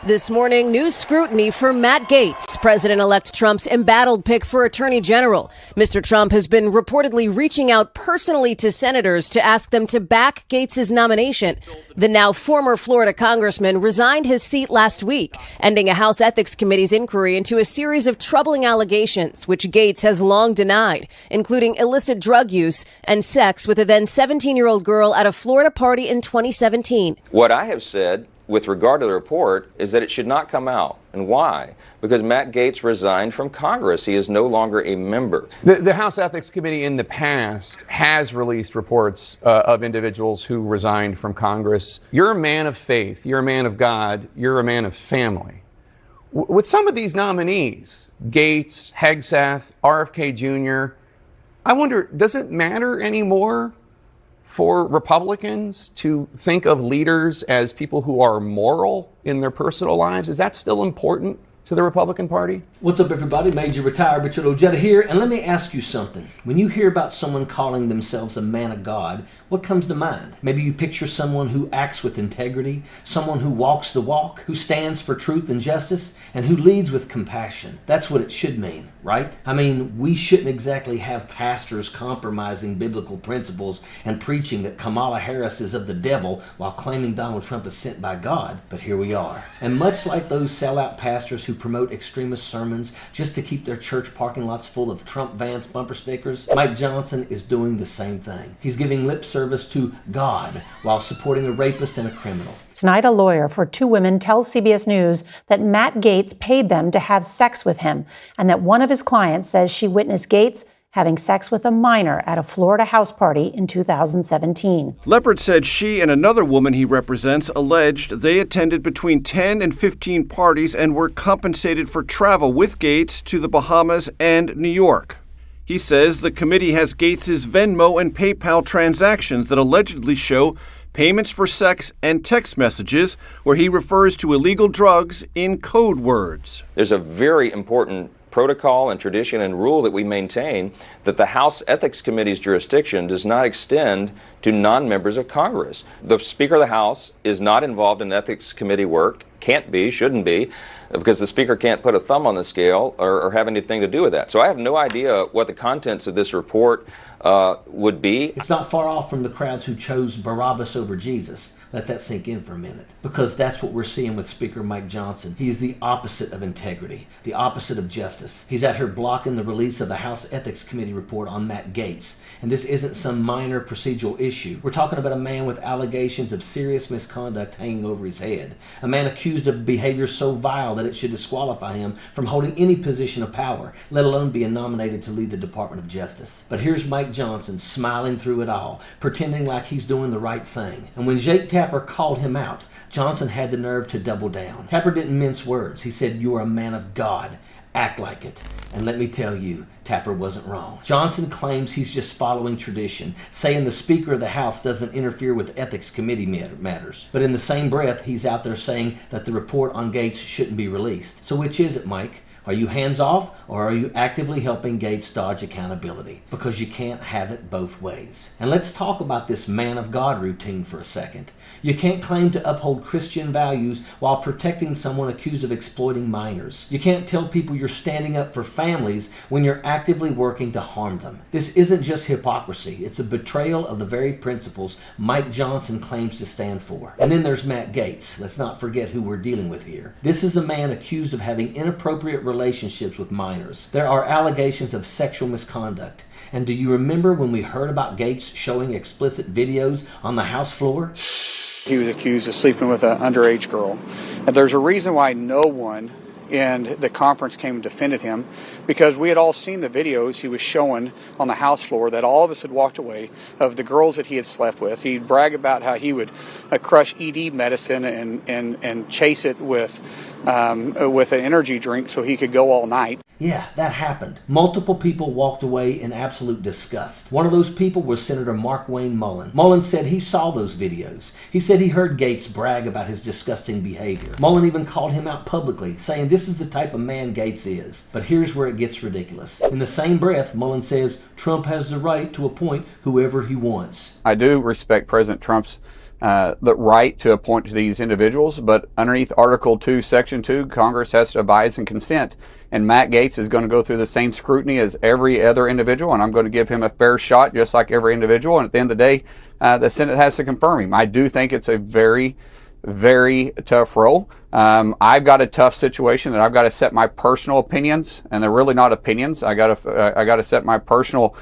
This morning, new scrutiny for Matt Gaetz, President-elect Trump's embattled pick for Attorney General. Mr. Trump has been reportedly reaching out personally to senators to ask them to back Gaetz's nomination. The now former Florida congressman resigned his seat last week, ending a House Ethics Committee's inquiry into a series of troubling allegations, which Gaetz has long denied, including illicit drug use and sex with a then 17-year-old girl at a Florida party in 2017. What I have said with regard to the report is that it should not come out. And why? Because Matt Gaetz resigned from Congress. He is no longer a member. The House Ethics Committee in the past has released reports of individuals who resigned from Congress. You're a man of faith. You're a man of God. You're a man of family. With some of these nominees, Gaetz, Hegseth, RFK Jr., I wonder, does it matter anymore for Republicans to think of leaders as people who are moral in their personal lives? Is that still important to the Republican Party? What's up, everybody? Major Retired Richard Ojeda here, and let me ask you something. When you hear about someone calling themselves a man of God, what comes to mind? Maybe you picture someone who acts with integrity, someone who walks the walk, who stands for truth and justice, and who leads with compassion. That's what it should mean, right? I mean, we shouldn't exactly have pastors compromising biblical principles and preaching that Kamala Harris is of the devil while claiming Donald Trump is sent by God, but here we are. And much like those sellout pastors who promote extremist sermons just to keep their church parking lots full of Trump Vance bumper stickers, Mike Johnson is doing the same thing. He's giving lip service to God while supporting a rapist and a criminal. Tonight, a lawyer for two women tells CBS News that Matt Gaetz paid them to have sex with him, and that one of his clients says she witnessed Gaetz having sex with a minor at a Florida house party in 2017. Leppard said she and another woman he represents alleged they attended between 10 and 15 parties and were compensated for travel with Gaetz to the Bahamas and New York. He says the committee has Gaetz's Venmo and PayPal transactions that allegedly show payments for sex and text messages where he refers to illegal drugs in code words. There's a very important protocol and tradition and rule that we maintain that the House Ethics Committee's jurisdiction does not extend to non-members of Congress. The Speaker of the House is not involved in Ethics Committee work, can't be, shouldn't be, because the Speaker can't put a thumb on the scale or have anything to do with that. So I have no idea what the contents of this report would be. It's not far off from the crowds who chose Barabbas over Jesus. Let that sink in for a minute, because that's what we're seeing with Speaker Mike Johnson. He's the opposite of integrity, the opposite of justice. He's out here blocking the release of the House Ethics Committee report on Matt Gaetz. And this isn't some minor procedural issue. We're talking about a man with allegations of serious misconduct hanging over his head. A man accused of behavior so vile that it should disqualify him from holding any position of power, let alone being nominated to lead the Department of Justice. But here's Mike Johnson smiling through it all, pretending like he's doing the right thing. And when Jake Tapper called him out, Johnson had the nerve to double down. Tapper didn't mince words. He said, "You are a man of God. Act like it." And let me tell you, Tapper wasn't wrong. Johnson claims he's just following tradition, saying the Speaker of the House doesn't interfere with Ethics Committee matters. But in the same breath, he's out there saying that the report on Gaetz shouldn't be released. So which is it, Mike? Are you hands-off, or are you actively helping Gaetz dodge accountability? Because you can't have it both ways. And let's talk about this man of God routine for a second. You can't claim to uphold Christian values while protecting someone accused of exploiting minors. You can't tell people you're standing up for families when you're actively working to harm them. This isn't just hypocrisy. It's a betrayal of the very principles Mike Johnson claims to stand for. And then there's Matt Gaetz. Let's not forget who we're dealing with here. This is a man accused of having inappropriate relationships with minors. There are allegations of sexual misconduct. And do you remember when we heard about Gaetz showing explicit videos on the House floor? He was accused of sleeping with an underage girl. And there's a reason why no one in the conference came and defended him, because we had all seen the videos he was showing on the House floor that all of us had walked away of the girls that he had slept with. He'd brag about how he would crush ED medicine and chase it with an energy drink so he could go all night. Yeah, that happened. Multiple people walked away in absolute disgust. One of those people was Senator Markwayne Mullin. Mullin said he saw those videos. He said he heard Gaetz brag about his disgusting behavior. Mullin even called him out publicly, saying this is the type of man Gaetz is. But here's where it gets ridiculous. In the same breath, Mullin says Trump has the right to appoint whoever he wants. I do respect President Trump's the right to appoint these individuals, but underneath Article 2, Section 2, Congress has to advise and consent. And Matt Gaetz is going to go through the same scrutiny as every other individual, and I'm going to give him a fair shot just like every individual. And at the end of the day, the Senate has to confirm him. I do think it's a very, very tough role. I've got a tough situation that I've got to set my personal opinions, and they're really not opinions. I got to set my personal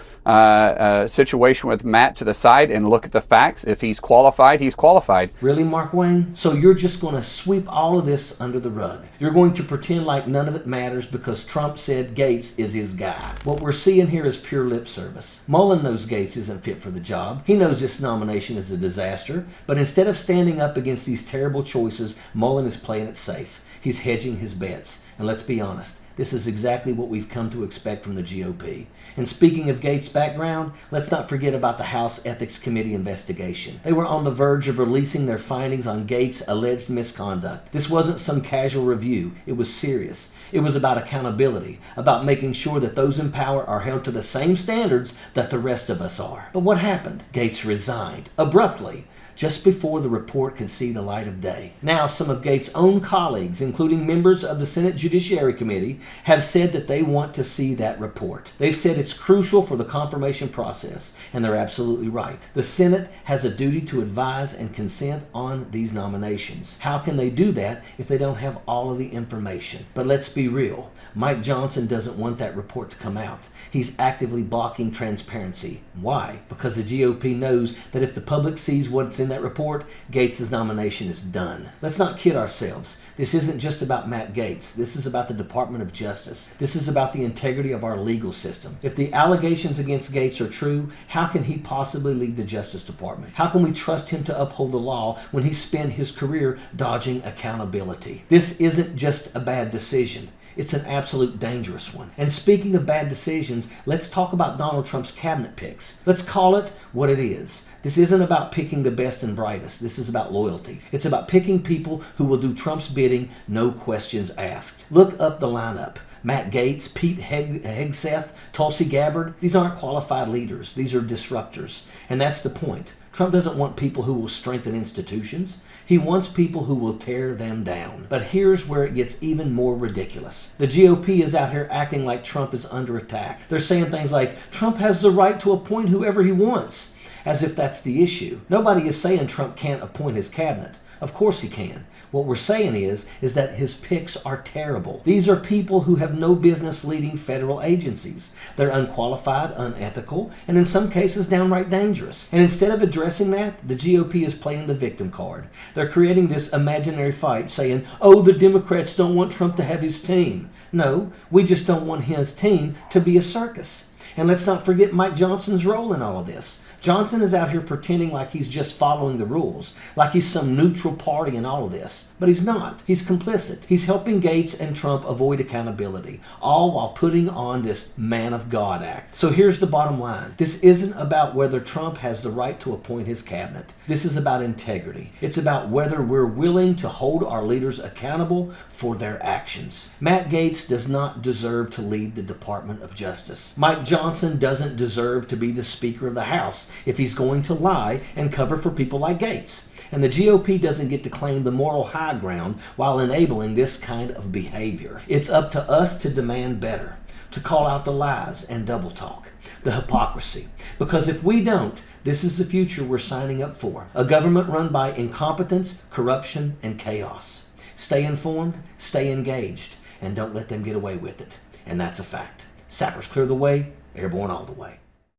situation with Matt to the side and look at the facts. If he's qualified, he's qualified. Really, Mark Wayne? So you're just going to sweep all of this under the rug. You're going to pretend like none of it matters because Trump said Gaetz is his guy. What we're seeing here is pure lip service. Mullen knows Gaetz isn't fit for the job. He knows this nomination is a disaster, but instead of standing up against these terrible choices, Mullen is playing it safe. He's hedging his bets. And let's be honest, this is exactly what we've come to expect from the GOP. And speaking of Gaetz' background, let's not forget about the House Ethics Committee investigation. They were on the verge of releasing their findings on Gaetz' alleged misconduct. This wasn't some casual review. It was serious. It was about accountability, about making sure that those in power are held to the same standards that the rest of us are. But what happened? Gaetz resigned, abruptly, just before the report could see the light of day. Now, some of Gaetz' own colleagues, including members of the Senate Judiciary Committee, have said that they want to see that report. They've said it's crucial for the confirmation process, and they're absolutely right. The Senate has a duty to advise and consent on these nominations. How can they do that if they don't have all of the information? But let's be real. Mike Johnson doesn't want that report to come out. He's actively blocking transparency. Why? Because the GOP knows that if the public sees what's in that report, Gaetz' nomination is done. Let's not kid ourselves. This isn't just about Matt Gaetz. This is about the Department of Justice. This is about the integrity of our legal system. If the allegations against Gaetz are true, how can he possibly lead the Justice Department? How can we trust him to uphold the law when he spent his career dodging accountability? This isn't just a bad decision. It's an absolute dangerous one. And speaking of bad decisions, let's talk about Donald Trump's cabinet picks. Let's call it what it is. This isn't about picking the best and brightest. This is about loyalty. It's about picking people who will do Trump's bidding, no questions asked. Look up the lineup. Matt Gaetz, Pete Hegseth, Tulsi Gabbard. These aren't qualified leaders. These are disruptors. And that's the point. Trump doesn't want people who will strengthen institutions. He wants people who will tear them down. But here's where it gets even more ridiculous. The GOP is out here acting like Trump is under attack. They're saying things like, Trump has the right to appoint whoever he wants, as if that's the issue. Nobody is saying Trump can't appoint his cabinet. Of course he can. What we're saying is that his picks are terrible. These are people who have no business leading federal agencies. They're unqualified, unethical, and in some cases downright dangerous. And instead of addressing that, the GOP is playing the victim card. They're creating this imaginary fight saying, oh, the Democrats don't want Trump to have his team. No, we just don't want his team to be a circus. And let's not forget Mike Johnson's role in all of this. Johnson is out here pretending like he's just following the rules, like he's some neutral party in all of this. But he's not. He's complicit. He's helping Gaetz and Trump avoid accountability, all while putting on this Man of God act. So here's the bottom line. This isn't about whether Trump has the right to appoint his cabinet. This is about integrity. It's about whether we're willing to hold our leaders accountable for their actions. Matt Gaetz does not deserve to lead the Department of Justice. Mike Johnson doesn't deserve to be the Speaker of the House if he's going to lie and cover for people like Gaetz. And the GOP doesn't get to claim the moral high ground while enabling this kind of behavior. It's up to us to demand better, to call out the lies and double talk, the hypocrisy. Because if we don't, this is the future we're signing up for. A government run by incompetence, corruption, and chaos. Stay informed, stay engaged, and don't let them get away with it. And that's a fact. Sappers clear the way, airborne all the way.